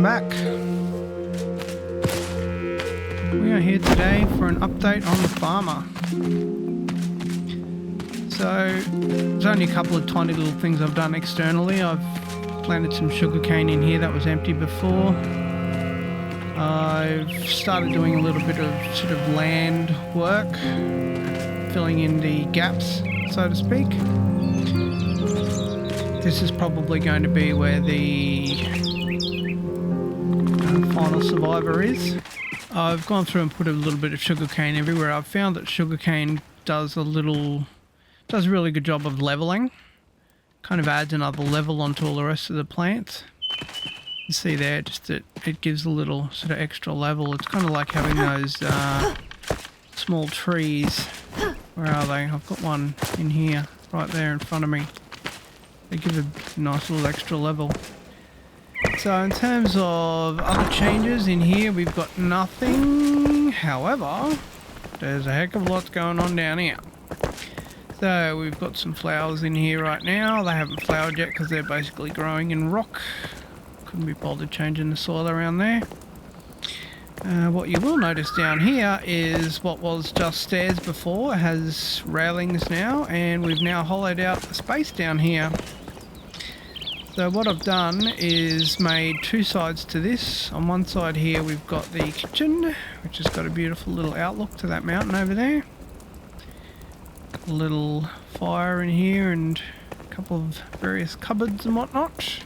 back. We are here today for an update on the farmer. So, there's only a couple of tiny little things I've done externally. I've planted some sugarcane in here that was empty before. I've started doing a little bit of sort of land work, filling in the gaps, so to speak. This is probably going to be where the final survivor is. I've gone through and put a little bit of sugarcane everywhere. I've found that sugarcane does a really good job of leveling. Kind of adds another level onto all the rest of the plants. You see there, just that it gives a little sort of extra level. It's kind of like having those small trees. Where are they? I've got one in here, right there in front of me. They give a nice little extra level. So in terms of other changes in here, we've got nothing. However, there's a heck of a lot going on down here. So we've got some flowers in here right now. They haven't flowered yet because they're basically growing in rock. Couldn't be bothered changing the soil around there. What you will notice down here is what was just stairs before has railings now, and we've now hollowed out the space down here. So what I've done is made two sides to this. On one side here we've got the kitchen, which has got a beautiful little outlook to that mountain over there. A little fire in here and a couple of various cupboards and whatnot.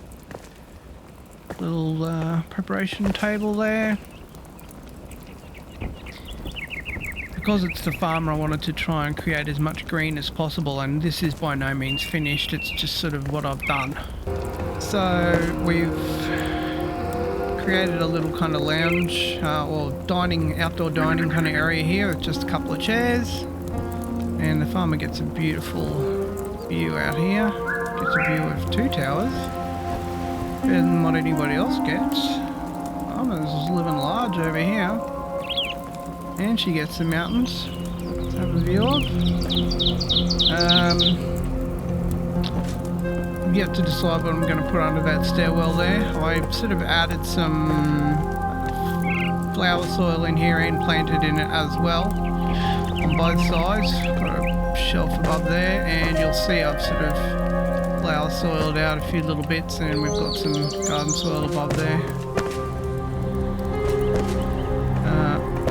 Little preparation table there. Because it's the farmer, I wanted to try and create as much green as possible, and this is by no means finished. It's just sort of what I've done. So we've created a little kind of lounge or outdoor dining kind of area here with just a couple of chairs, and the farmer gets a beautiful view out here. Gets a view of two towers, better than what anybody else gets. Farmer's is living large over here. And she gets the mountains to have a view of. I'm yet to decide what I'm going to put under that stairwell there. I sort of added some flower soil in here and planted in it as well on both sides. Got a shelf above there, and you'll see I've sort of flower soiled out a few little bits, and we've got some garden soil above there.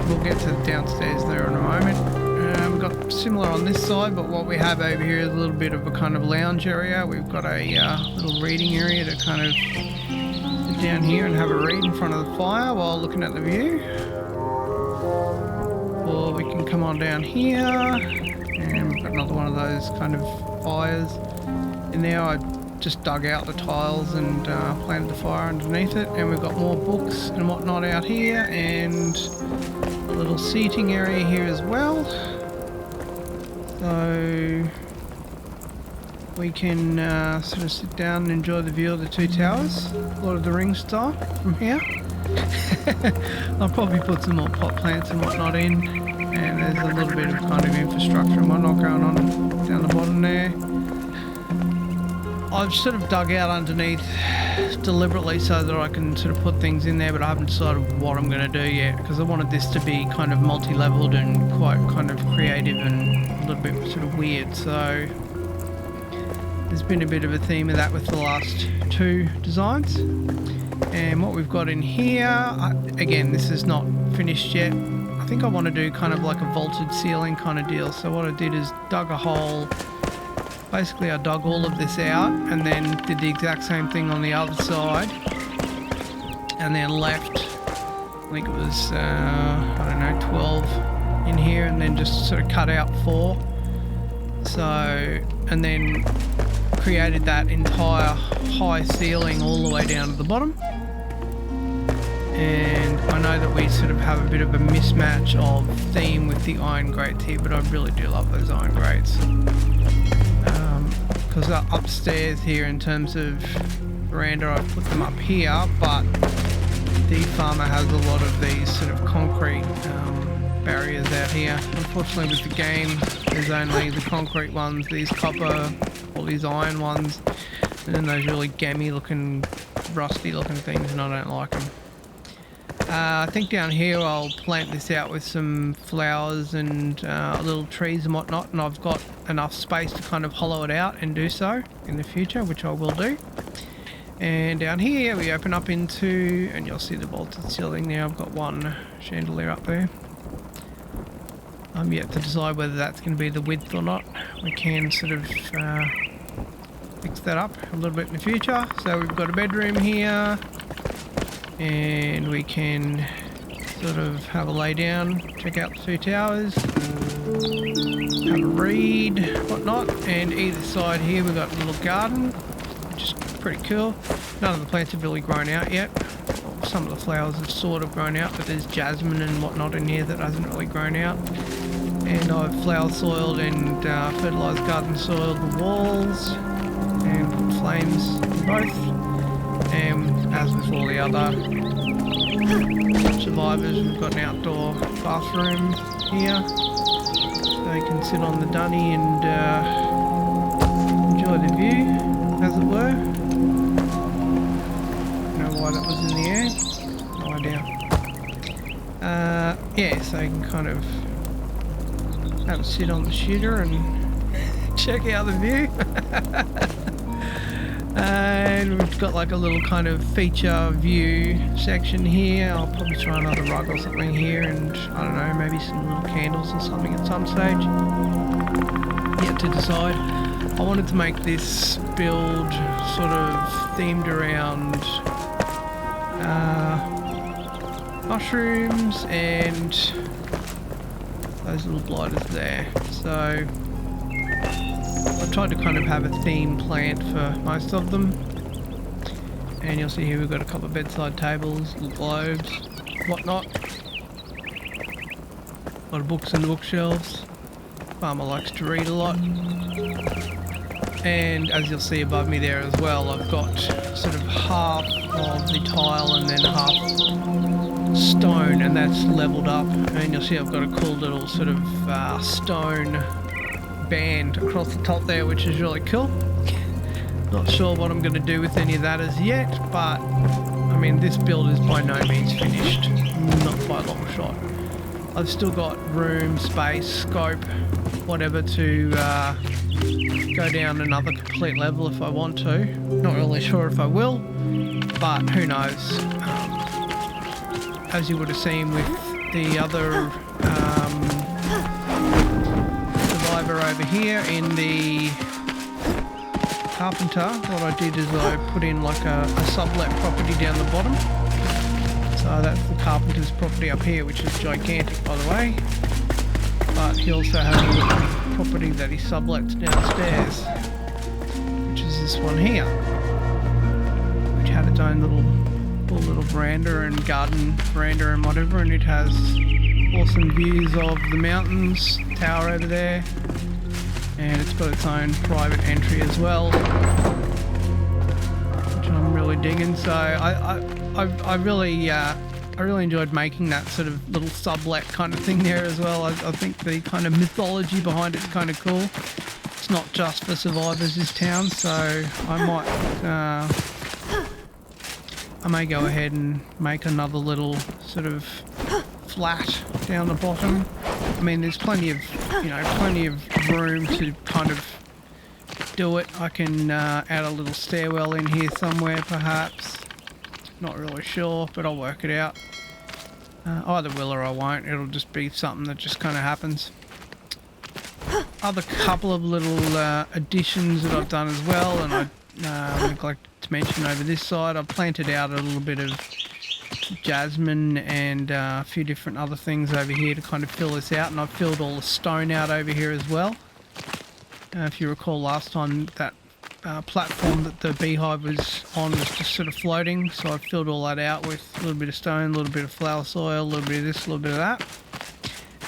We'll get to downstairs there in a moment. We've got similar on this side, but what we have over here is a little bit of a kind of lounge area. We've got a little reading area to kind of sit down here and have a read in front of the fire while looking at the view. Or we can come on down here, and we've got another one of those kind of fires in there. I just dug out the tiles and planted the fire underneath it, and we've got more books and whatnot out here, and a little seating area here as well, so we can sort of sit down and enjoy the view of the two towers, Lord of the Rings style from here. I'll probably put some more pot plants and whatnot in, and there's a little bit of kind of infrastructure and whatnot going on down the bottom there. I've sort of dug out underneath deliberately so that I can sort of put things in there, but I haven't decided what I'm going to do yet, because I wanted this to be kind of multi-leveled and quite kind of creative and a little bit sort of weird. So there's been a bit of a theme of that with the last two designs. And what we've got in here, again, this is not finished yet. I think I want to do kind of like a vaulted ceiling kind of deal. So what I did is dug a hole. Basically, I dug all of this out and then did the exact same thing on the other side, and then left, I think it was, 12 in here, and then just sort of cut out 4. So, and then created that entire high ceiling all the way down to the bottom. And I know that we sort of have a bit of a mismatch of theme with the iron grates here, but I really do love those iron grates. Because upstairs here, in terms of veranda, I've put them up here, but the farmer has a lot of these sort of concrete barriers out here. Unfortunately with the game, there's only the concrete ones, these copper or these iron ones, and then those really gammy looking rusty looking things and I don't like them. I think down here I'll plant this out with some flowers and little trees and whatnot, and I've got enough space to kind of hollow it out and do so in the future, which I will do. And down here we open up into, and you'll see the vaulted ceiling now. I've got one chandelier up there. I'm yet to decide whether that's going to be the width or not. We can sort of fix that up a little bit in the future. So we've got a bedroom here, and we can sort of have a lay down, check out the 2 towers, have a read, whatnot. And either side here we've got a little garden, which is pretty cool. None of the plants have really grown out yet. Well, some of the flowers have sort of grown out, but there's jasmine and whatnot in here that hasn't really grown out. And I've flower soiled and fertilised garden soiled the walls and put flames in both. And as with all the other survivors, we've got an outdoor bathroom here, so you can sit on the dunny and enjoy the view, as it were. Don't know why that was in the air. No idea. Yeah, so you can kind of have a sit on the shooter and check out the view. And we've got like a little kind of feature view section here. I'll probably try another rug or something here, and I don't know, maybe some little candles or something at some stage. Yet to decide. I wanted to make this build sort of themed around mushrooms and those little blighters there. So I've tried to kind of have a theme plant for most of them. And you'll see here we've got a couple of bedside tables, little globes, whatnot. A lot of books in the bookshelves. Farmer likes to read a lot. And as you'll see above me there as well, I've got sort of half of the tile and then half stone, and that's leveled up. And you'll see I've got a cool little sort of stone band across the top there, which is really cool. Not sure what I'm going to do with any of that as yet, but I mean, this build is by no means finished, not by a long shot. I've still got room, space, scope, whatever to go down another complete level if I want to. Not really sure if I will, but who knows. As you would have seen with the other survivor over here in the carpenter, what I did is I put in like a sublet property down the bottom. So that's the carpenter's property up here, which is gigantic by the way. But he also has a little property that he sublets downstairs, which is this one here, which had its own little veranda and garden veranda and whatever, and it has awesome views of the mountains, tower over there, and it's got its own private entry as well, which I'm really digging. So I really enjoyed making that sort of little sublet kind of thing there as well. I think the kind of mythology behind it's kind of cool. It's not just for survivors, this town, so I may go ahead and make another little sort of flat down the bottom. I mean, there's plenty of room to kind of do it. I can add a little stairwell in here somewhere perhaps. Not really sure, but I'll work it out. Either will or I won't. It'll just be something that just kind of happens. Other couple of little additions that I've done as well, and I neglected to mention over this side, I've planted out a little bit of jasmine and a few different other things over here to kind of fill this out, and I've filled all the stone out over here as well. If you recall last time, that platform that the beehive was on was just sort of floating, so I've filled all that out with a little bit of stone, a little bit of flower soil, a little bit of this, a little bit of that.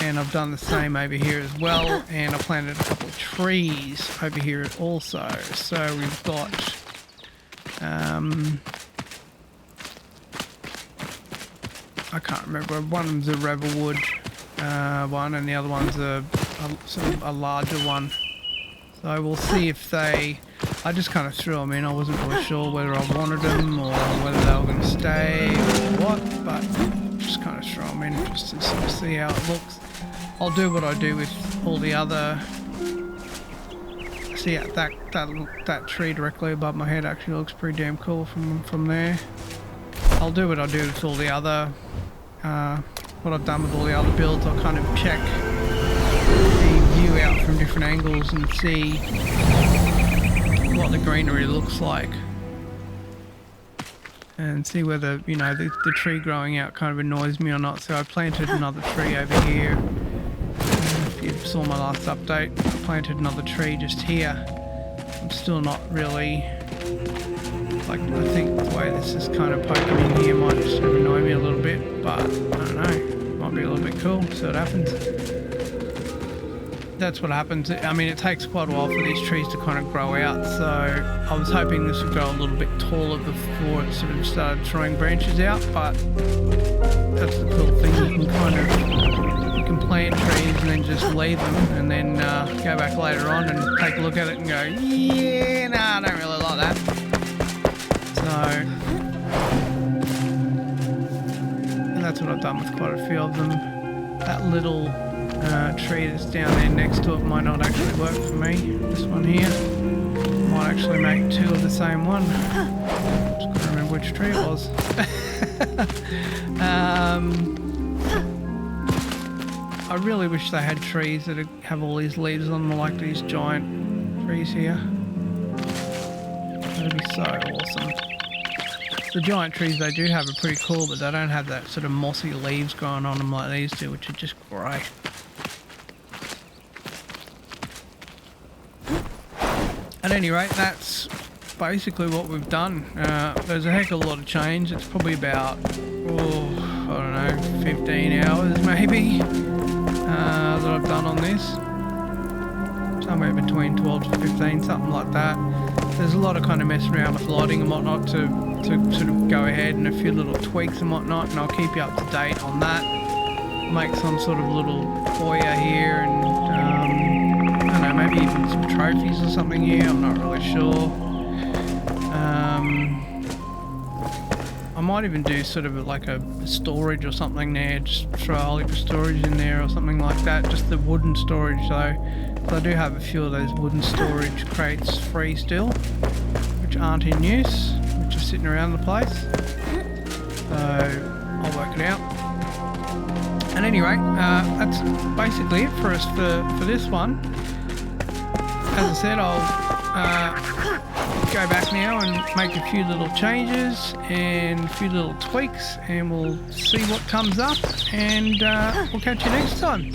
And I've done the same over here as well, and I planted a couple of trees over here also. So we've got I can't remember, one of them's a Revelwood one, and the other one's a sort of a larger one. So we'll see if they I just kind of threw them in. I wasn't really sure whether I wanted them or whether they were going to stay or what, but just kind of throw them in just to sort of see how it looks. I'll do what I do with all the other... See, that tree directly above my head actually looks pretty damn cool from there. I'll do what I do with all the other... what I've done with all the other builds. I'll kind of check the view out from different angles and see what the greenery looks like, and see whether, you know, the tree growing out kind of annoys me or not. So I planted another tree over here. If you saw my last update, I planted another tree just here. I'm still not really, like, I think the way this is kind of poking in here might just annoy me a little bit, but I don't know, it might be a little bit cool, so it happens. That's what happens. I mean, it takes quite a while for these trees to kind of grow out, so I was hoping this would grow a little bit taller before it sort of started throwing branches out, but that's the cool thing. You can kind of, you can plant trees and then just leave them, and then go back later on and take a look at it and go, yeah, nah, I don't really like that. So, and that's what I've done with quite a few of them. That little tree that's down there next to it might not actually work for me. This one here might actually make two of the same one. Just gotta remember which tree it was. I really wish they had trees that have all these leaves on them like these giant trees here. That'd be so awesome. The giant trees they do have are pretty cool, but they don't have that sort of mossy leaves growing on them like these do, which are just great. At any rate, that's basically what we've done. There's a heck of a lot of change. It's probably about, I don't know, 15 hours maybe that I've done on this. Somewhere between 12 to 15, something like that. There's a lot of kind of messing around with lighting and whatnot to sort of go ahead, and a few little tweaks and whatnot, and I'll keep you up to date on that. Make some sort of little foyer here, and I don't know, maybe even some trophies or something here, I'm not really sure. I might even do sort of like a storage or something there, just throw a whole heap of storage in there or something like that, just the wooden storage though. So I do have a few of those wooden storage crates free still, which aren't in use, which are sitting around the place. So I'll work it out. At any rate, that's basically it for us for this one. As I said, I'll go back now and make a few little changes and a few little tweaks, and we'll see what comes up, and we'll catch you next time.